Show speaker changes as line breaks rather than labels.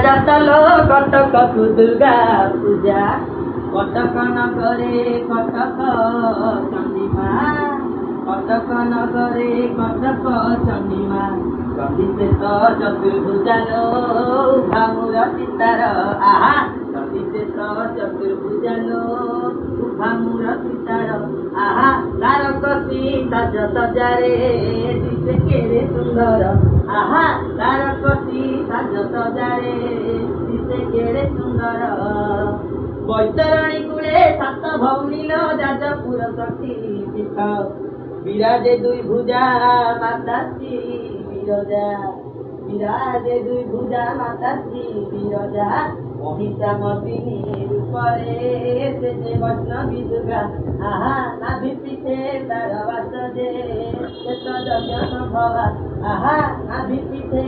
যাতলো কটকু দুর্গা পূজা কটক নগরে কটক চন্ডিমা কটক নগরে কটক চন্ডিমা চন্ডিতে তো চতুর্ভুজালো উভামূর সীতার আহা চন্ডিতে তো চতুর্ভুজালো উভামূর সীতার আহা তারকসী সাজ সজারে দিশে কেড়ে সুন্দর আহা তারকসী সাজ সজারে দিশে কেড়ে সুন্দর বৈতরণী কূলে সাত ভৌনীল যাজপুর শক্তি পীঠ বিরাজে দুই ভুজা মাতা শ্রী বিরজা বিরাজে দুই ভুজা মাতা শ্রী বিরজা মহিষামতিনী রূপরে সে যে বৈষ্ণবী দুর্গা আহা নাভি পিঠে তার বাস যে যজ্ঞ ভবা আহা নাভি পিঠে